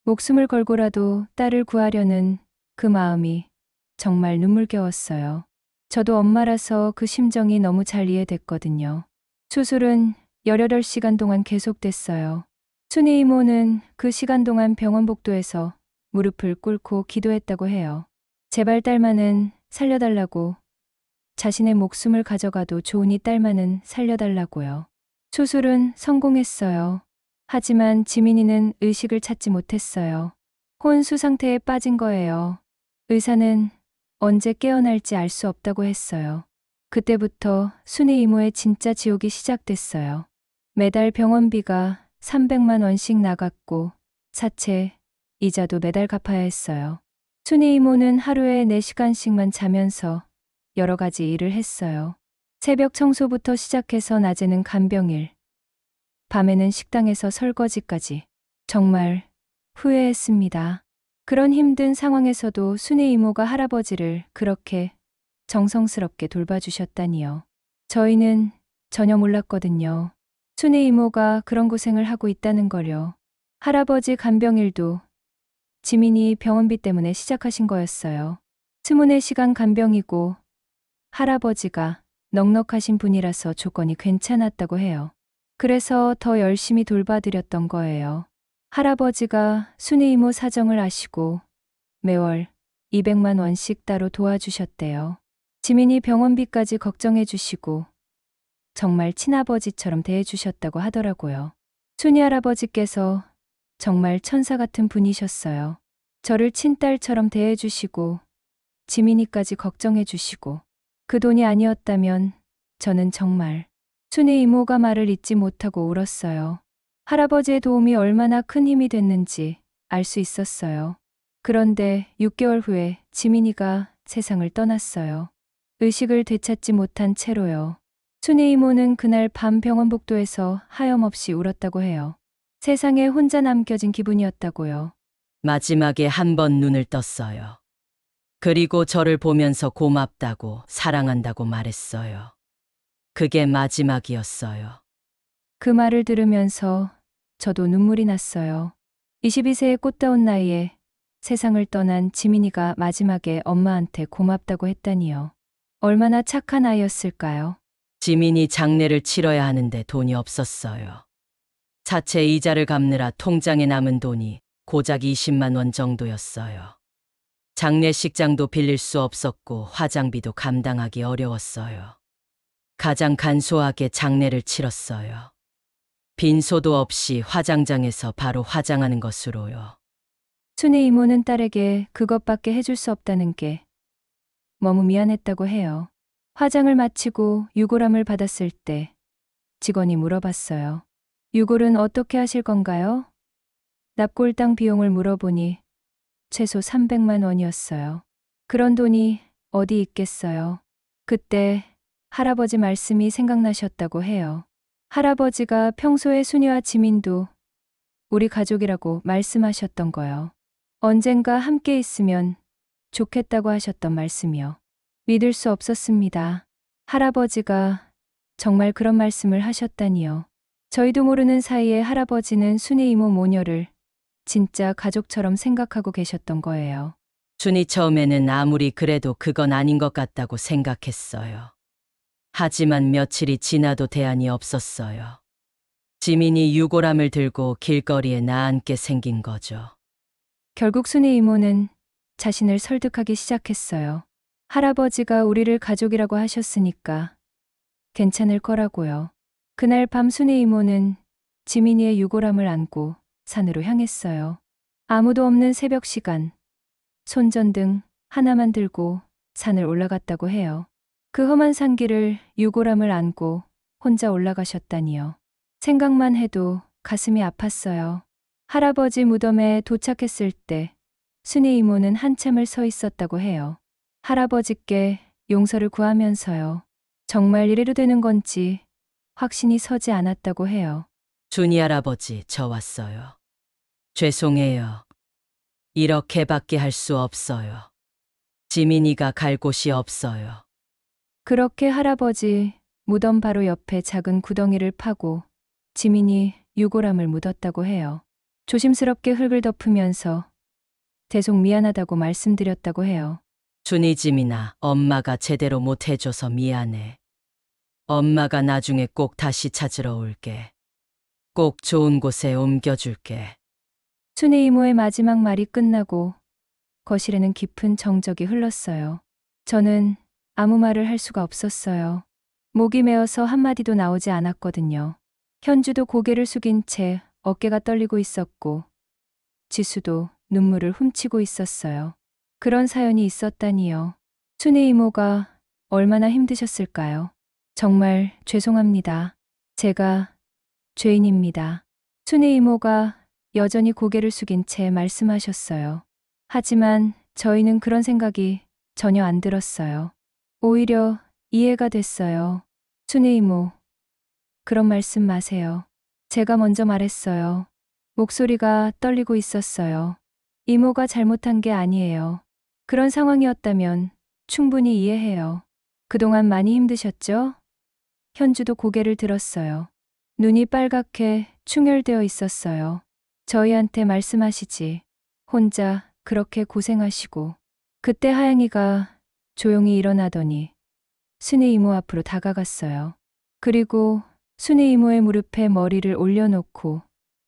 목숨을 걸고라도 딸을 구하려는 그 마음이 정말 눈물겨웠어요. 저도 엄마라서 그 심정이 너무 잘 이해됐거든요. 수술은 18시간 동안 계속됐어요. 순이 이모는 그 시간 동안 병원 복도에서 무릎을 꿇고 기도했다고 해요. 제발 딸만은 살려달라고, 자신의 목숨을 가져가도 좋으니 딸만은 살려달라고요. 수술은 성공했어요. 하지만 지민이는 의식을 찾지 못했어요. 혼수 상태에 빠진 거예요. 의사는 언제 깨어날지 알 수 없다고 했어요. 그때부터 순이 이모의 진짜 지옥이 시작됐어요. 매달 병원비가 300만 원씩 나갔고 사채, 이자도 매달 갚아야 했어요. 순이 이모는 하루에 4시간씩만 자면서 여러 가지 일을 했어요. 새벽 청소부터 시작해서 낮에는 간병일, 밤에는 식당에서 설거지까지. 정말 후회했습니다. 그런 힘든 상황에서도 순이 이모가 할아버지를 그렇게 정성스럽게 돌봐주셨다니요. 저희는 전혀 몰랐거든요. 순이 이모가 그런 고생을 하고 있다는 걸요. 할아버지 간병일도 지민이 병원비 때문에 시작하신 거였어요. 24시간 간병이고 할아버지가 넉넉하신 분이라서 조건이 괜찮았다고 해요. 그래서 더 열심히 돌봐드렸던 거예요. 할아버지가 순이 이모 사정을 아시고 매월 200만 원씩 따로 도와주셨대요. 지민이 병원비까지 걱정해 주시고 정말 친아버지처럼 대해주셨다고 하더라고요. 순이 할아버지께서 정말 천사 같은 분이셨어요. 저를 친딸처럼 대해주시고 지민이까지 걱정해 주시고 그 돈이 아니었다면 저는 정말 순이 이모가 말을 잊지 못하고 울었어요. 할아버지의 도움이 얼마나 큰 힘이 됐는지 알 수 있었어요. 그런데 6개월 후에 지민이가 세상을 떠났어요. 의식을 되찾지 못한 채로요. 순이 이모는 그날 밤 병원 복도에서 하염없이 울었다고 해요. 세상에 혼자 남겨진 기분이었다고요. 마지막에 한 번 눈을 떴어요. 그리고 저를 보면서 고맙다고 사랑한다고 말했어요. 그게 마지막이었어요. 그 말을 들으면서 저도 눈물이 났어요. 22세의 꽃다운 나이에 세상을 떠난 지민이가 마지막에 엄마한테 고맙다고 했다니요. 얼마나 착한 아이였을까요? 지민이 장례를 치러야 하는데 돈이 없었어요. 사채 이자를 갚느라 통장에 남은 돈이 고작 20만 원 정도였어요. 장례식장도 빌릴 수 없었고 화장비도 감당하기 어려웠어요. 가장 간소하게 장례를 치렀어요. 빈소도 없이 화장장에서 바로 화장하는 것으로요. 순이 이모는 딸에게 그것밖에 해줄 수 없다는 게 너무 미안했다고 해요. 화장을 마치고 유골함을 받았을 때 직원이 물어봤어요. 유골은 어떻게 하실 건가요? 납골당 비용을 물어보니 최소 300만 원이었어요. 그런 돈이 어디 있겠어요. 그때 할아버지 말씀이 생각나셨다고 해요. 할아버지가 평소에 순이와 지민도 우리 가족이라고 말씀하셨던 거요. 언젠가 함께 있으면 좋겠다고 하셨던 말씀이요. 믿을 수 없었습니다. 할아버지가 정말 그런 말씀을 하셨다니요. 저희도 모르는 사이에 할아버지는 순이 이모 모녀를 진짜 가족처럼 생각하고 계셨던 거예요. 순이 처음에는 아무리 그래도 그건 아닌 것 같다고 생각했어요. 하지만 며칠이 지나도 대안이 없었어요. 지민이 유골함을 들고 길거리에 나앉게 생긴 거죠. 결국 순이 이모는 자신을 설득하기 시작했어요. 할아버지가 우리를 가족이라고 하셨으니까 괜찮을 거라고요. 그날 밤 순이 이모는 지민이의 유골함을 안고 산으로 향했어요. 아무도 없는 새벽 시간, 손전등 하나만 들고 산을 올라갔다고 해요. 그 험한 산길을 유골함을 안고 혼자 올라가셨다니요. 생각만 해도 가슴이 아팠어요. 할아버지 무덤에 도착했을 때 순이 이모는 한참을 서 있었다고 해요. 할아버지께 용서를 구하면서요. 정말 이래도 되는 건지 확신이 서지 않았다고 해요. 순이 할아버지, 저 왔어요. 죄송해요. 이렇게밖에 할 수 없어요. 지민이가 갈 곳이 없어요. 그렇게 할아버지 무덤 바로 옆에 작은 구덩이를 파고 지민이 유골함을 묻었다고 해요. 조심스럽게 흙을 덮으면서 대속 미안하다고 말씀드렸다고 해요. 순이 지민아, 엄마가 제대로 못 해줘서 미안해. 엄마가 나중에 꼭 다시 찾으러 올게. 꼭 좋은 곳에 옮겨줄게. 순이 이모의 마지막 말이 끝나고 거실에는 깊은 정적이 흘렀어요. 저는 아무 말을 할 수가 없었어요. 목이 메어서 한마디도 나오지 않았거든요. 현주도 고개를 숙인 채 어깨가 떨리고 있었고 지수도 눈물을 훔치고 있었어요. 그런 사연이 있었다니요. 순이 이모가 얼마나 힘드셨을까요? 정말 죄송합니다. 제가 죄인입니다. 순이 이모가 여전히 고개를 숙인 채 말씀하셨어요. 하지만 저희는 그런 생각이 전혀 안 들었어요. 오히려 이해가 됐어요. 순이 이모, 그런 말씀 마세요. 제가 먼저 말했어요. 목소리가 떨리고 있었어요. 이모가 잘못한 게 아니에요. 그런 상황이었다면 충분히 이해해요. 그동안 많이 힘드셨죠? 현주도 고개를 들었어요. 눈이 빨갛게 충혈되어 있었어요. 저희한테 말씀하시지. 혼자 그렇게 고생하시고. 그때 하영이가 조용히 일어나더니 순이 이모 앞으로 다가갔어요. 그리고 순이 이모의 무릎에 머리를 올려놓고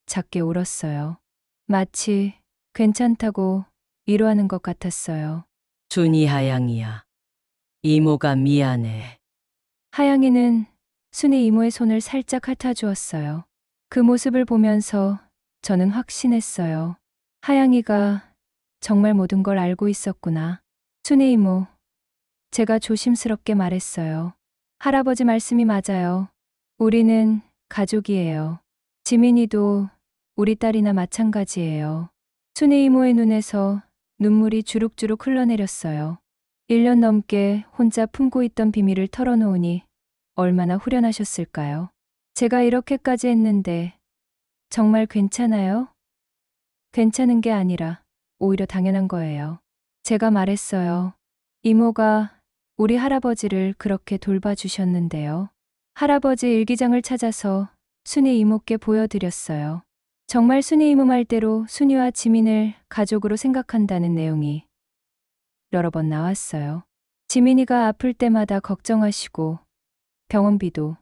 작게 울었어요. 마치 괜찮다고 위로하는 것 같았어요. 순이 하양이야. 이모가 미안해. 하영이는 순이 이모의 손을 살짝 핥아주었어요. 그 모습을 보면서 저는 확신했어요. 하영이가 정말 모든 걸 알고 있었구나. 순이 이모, 제가 조심스럽게 말했어요. 할아버지 말씀이 맞아요. 우리는 가족이에요. 지민이도 우리 딸이나 마찬가지예요. 순이 이모의 눈에서 눈물이 주룩주룩 흘러내렸어요. 1년 넘게 혼자 품고 있던 비밀을 털어놓으니 얼마나 후련하셨을까요? 제가 이렇게까지 했는데 정말 괜찮아요? 괜찮은 게 아니라 오히려 당연한 거예요. 제가 말했어요. 이모가 우리 할아버지를 그렇게 돌봐주셨는데요. 할아버지 일기장을 찾아서 순이 이모께 보여드렸어요. 정말 순이 이모 말대로 순이와 지민을 가족으로 생각한다는 내용이 여러 번 나왔어요. 지민이가 아플 때마다 걱정하시고 병원비도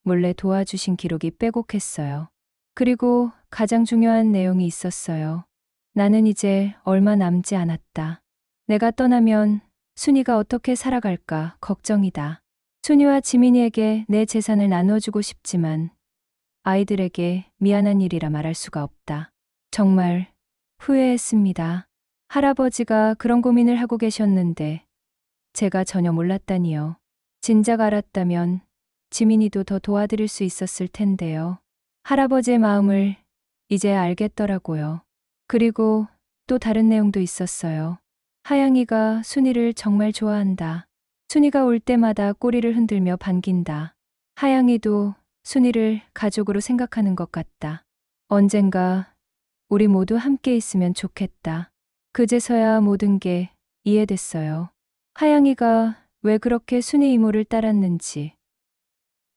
몰래 도와주신 기록이 빼곡했어요. 그리고 가장 중요한 내용이 있었어요. 나는 이제 얼마 남지 않았다. 내가 떠나면 순이가 어떻게 살아갈까 걱정이다. 순이와 지민이에게 내 재산을 나눠주고 싶지만 아이들에게 미안한 일이라 말할 수가 없다. 정말 후회했습니다. 할아버지가 그런 고민을 하고 계셨는데 제가 전혀 몰랐다니요. 진작 알았다면 지민이도 더 도와드릴 수 있었을 텐데요. 할아버지의 마음을 이제 알겠더라고요. 그리고 또 다른 내용도 있었어요. 하영이가 순이를 정말 좋아한다. 순이가 올 때마다 꼬리를 흔들며 반긴다. 하영이도 순이를 가족으로 생각하는 것 같다. 언젠가 우리 모두 함께 있으면 좋겠다. 그제서야 모든 게 이해됐어요. 하영이가 왜 그렇게 순이 이모를 따랐는지,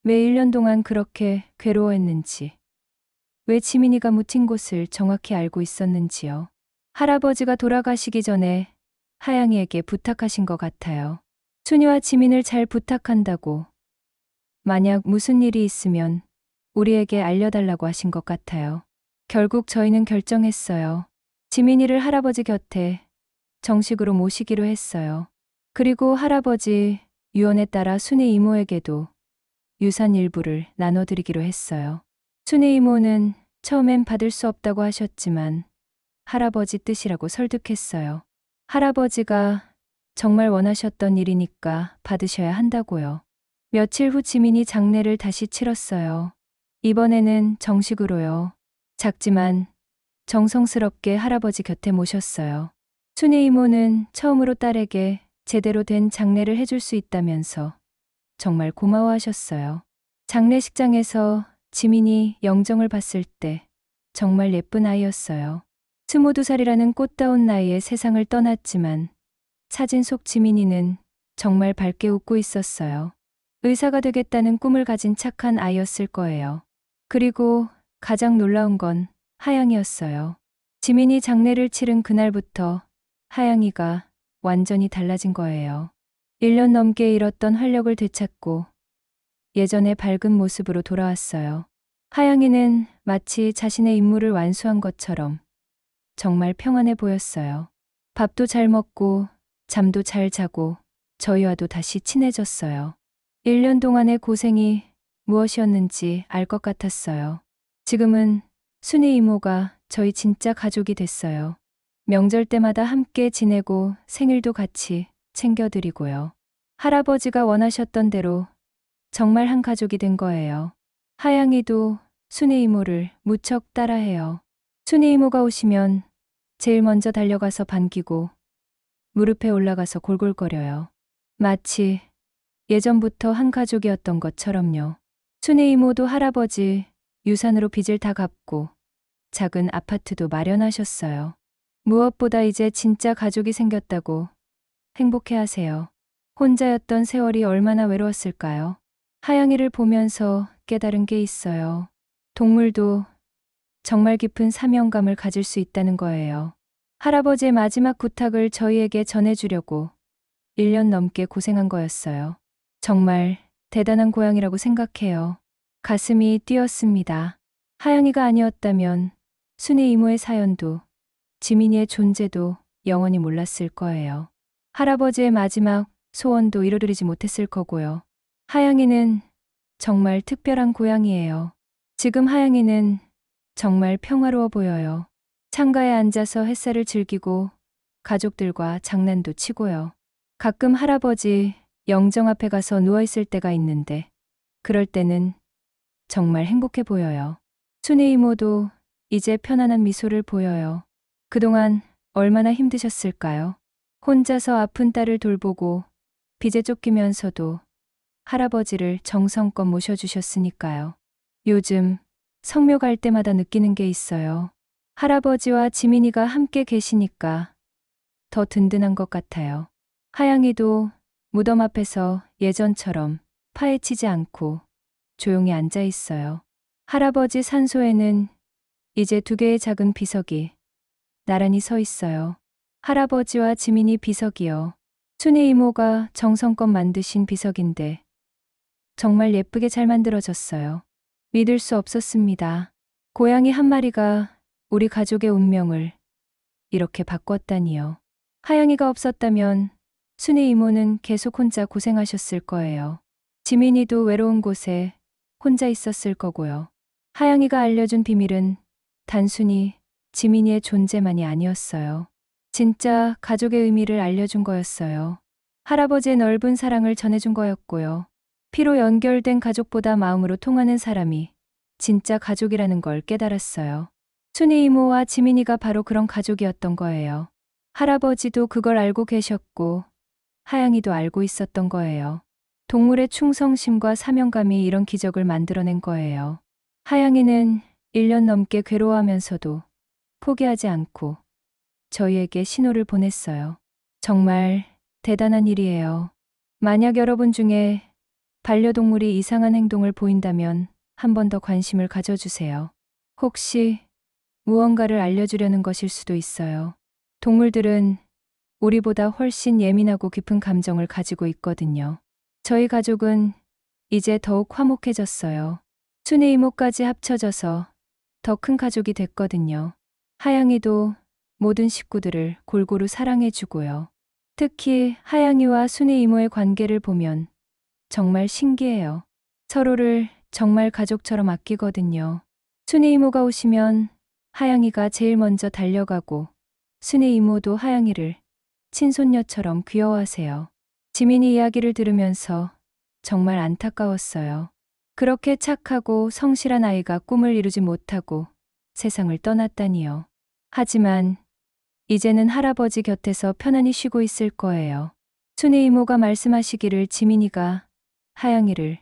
왜 1년 동안 그렇게 괴로워했는지, 왜 지민이가 묻힌 곳을 정확히 알고 있었는지요. 할아버지가 돌아가시기 전에 하양이에게 부탁하신 것 같아요. 순이와 지민을 잘 부탁한다고. 만약 무슨 일이 있으면 우리에게 알려달라고 하신 것 같아요. 결국 저희는 결정했어요. 지민이를 할아버지 곁에 정식으로 모시기로 했어요. 그리고 할아버지 유언에 따라 순이 이모에게도 유산 일부를 나눠드리기로 했어요. 순이 이모는 처음엔 받을 수 없다고 하셨지만 할아버지 뜻이라고 설득했어요. 할아버지가 정말 원하셨던 일이니까 받으셔야 한다고요. 며칠 후 지민이 장례를 다시 치렀어요. 이번에는 정식으로요. 작지만 정성스럽게 할아버지 곁에 모셨어요. 순이 이모는 처음으로 딸에게 제대로 된 장례를 해줄 수 있다면서 정말 고마워하셨어요. 장례식장에서 지민이 영정을 봤을 때 정말 예쁜 아이였어요. 22살이라는 꽃다운 나이에 세상을 떠났지만 사진 속 지민이는 정말 밝게 웃고 있었어요. 의사가 되겠다는 꿈을 가진 착한 아이였을 거예요. 그리고 가장 놀라운 건 하양이었어요. 지민이 장례를 치른 그날부터 하양이가 완전히 달라진 거예요. 1년 넘게 잃었던 활력을 되찾고 예전의 밝은 모습으로 돌아왔어요. 하양이는 마치 자신의 임무를 완수한 것처럼 정말 평안해 보였어요. 밥도 잘 먹고 잠도 잘 자고 저희와도 다시 친해졌어요. 1년 동안의 고생이 무엇이었는지 알 것 같았어요. 지금은 순이 이모가 저희 진짜 가족이 됐어요. 명절 때마다 함께 지내고 생일도 같이 챙겨드리고요. 할아버지가 원하셨던 대로 정말 한 가족이 된 거예요. 하양이도 순이 이모를 무척 따라해요. 순이 이모가 오시면 제일 먼저 달려가서 반기고 무릎에 올라가서 골골거려요. 마치 예전부터 한 가족이었던 것처럼요. 순이 이모도 할아버지 유산으로 빚을 다 갚고 작은 아파트도 마련하셨어요. 무엇보다 이제 진짜 가족이 생겼다고 행복해하세요. 혼자였던 세월이 얼마나 외로웠을까요? 하양이를 보면서 깨달은 게 있어요. 동물도 정말 깊은 사명감을 가질 수 있다는 거예요. 할아버지의 마지막 부탁을 저희에게 전해주려고 1년 넘게 고생한 거였어요. 정말 대단한 고양이라고 생각해요. 가슴이 뛰었습니다. 하영이가 아니었다면 순이 이모의 사연도 지민이의 존재도 영원히 몰랐을 거예요. 할아버지의 마지막 소원도 이뤄드리지 못했을 거고요. 하영이는 정말 특별한 고양이예요. 지금 하영이는 정말 평화로워 보여요. 창가에 앉아서 햇살을 즐기고 가족들과 장난도 치고요. 가끔 할아버지 영정 앞에 가서 누워있을 때가 있는데 그럴 때는 정말 행복해 보여요. 순이 이모도 이제 편안한 미소를 보여요. 그동안 얼마나 힘드셨을까요? 혼자서 아픈 딸을 돌보고 빚에 쫓기면서도 할아버지를 정성껏 모셔주셨으니까요. 요즘 성묘 갈 때마다 느끼는 게 있어요. 할아버지와 지민이가 함께 계시니까 더 든든한 것 같아요. 하양이도 무덤 앞에서 예전처럼 파헤치지 않고 조용히 앉아 있어요. 할아버지 산소에는 이제 2개의 작은 비석이 나란히 서 있어요. 할아버지와 지민이 비석이요. 순이 이모가 정성껏 만드신 비석인데 정말 예쁘게 잘 만들어졌어요. 믿을 수 없었습니다. 고양이 한 마리가 우리 가족의 운명을 이렇게 바꿨다니요. 하영이가 없었다면 순이 이모는 계속 혼자 고생하셨을 거예요. 지민이도 외로운 곳에 혼자 있었을 거고요. 하영이가 알려준 비밀은 단순히 지민이의 존재만이 아니었어요. 진짜 가족의 의미를 알려준 거였어요. 할아버지의 넓은 사랑을 전해준 거였고요. 피로 연결된 가족보다 마음으로 통하는 사람이 진짜 가족이라는 걸 깨달았어요. 순이 이모와 지민이가 바로 그런 가족이었던 거예요. 할아버지도 그걸 알고 계셨고 하영이도 알고 있었던 거예요. 동물의 충성심과 사명감이 이런 기적을 만들어낸 거예요. 하영이는 1년 넘게 괴로워하면서도 포기하지 않고 저희에게 신호를 보냈어요. 정말 대단한 일이에요. 만약 여러분 중에 반려동물이 이상한 행동을 보인다면 한 번 더 관심을 가져주세요. 혹시 무언가를 알려주려는 것일 수도 있어요. 동물들은 우리보다 훨씬 예민하고 깊은 감정을 가지고 있거든요. 저희 가족은 이제 더욱 화목해졌어요. 순이 이모까지 합쳐져서 더 큰 가족이 됐거든요. 하양이도 모든 식구들을 골고루 사랑해주고요. 특히 하양이와 순이 이모의 관계를 보면 정말 신기해요. 서로를 정말 가족처럼 아끼거든요. 순이 이모가 오시면 하양이가 제일 먼저 달려가고 순이 이모도 하양이를 친손녀처럼 귀여워하세요. 지민이 이야기를 들으면서 정말 안타까웠어요. 그렇게 착하고 성실한 아이가 꿈을 이루지 못하고 세상을 떠났다니요. 하지만 이제는 할아버지 곁에서 편안히 쉬고 있을 거예요. 순이 이모가 말씀하시기를 지민이가 하양이를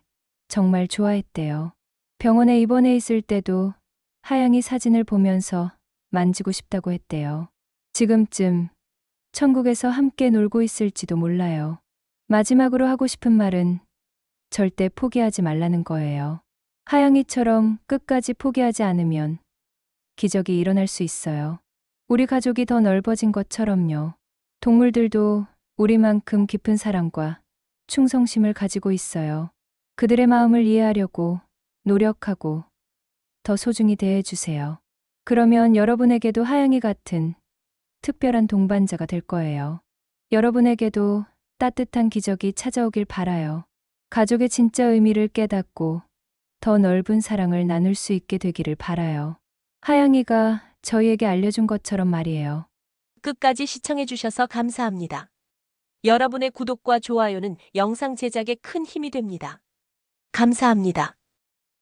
정말 좋아했대요. 병원에 입원해 있을 때도 하양이 사진을 보면서 만지고 싶다고 했대요. 지금쯤 천국에서 함께 놀고 있을지도 몰라요. 마지막으로 하고 싶은 말은 절대 포기하지 말라는 거예요. 하양이처럼 끝까지 포기하지 않으면 기적이 일어날 수 있어요. 우리 가족이 더 넓어진 것처럼요. 동물들도 우리만큼 깊은 사랑과 충성심을 가지고 있어요. 그들의 마음을 이해하려고 노력하고 더 소중히 대해주세요. 그러면 여러분에게도 하양이 같은 특별한 동반자가 될 거예요. 여러분에게도 따뜻한 기적이 찾아오길 바라요. 가족의 진짜 의미를 깨닫고 더 넓은 사랑을 나눌 수 있게 되기를 바라요. 하양이가 저희에게 알려준 것처럼 말이에요. 끝까지 시청해주셔서 감사합니다. 여러분의 구독과 좋아요는 영상 제작에 큰 힘이 됩니다. 감사합니다.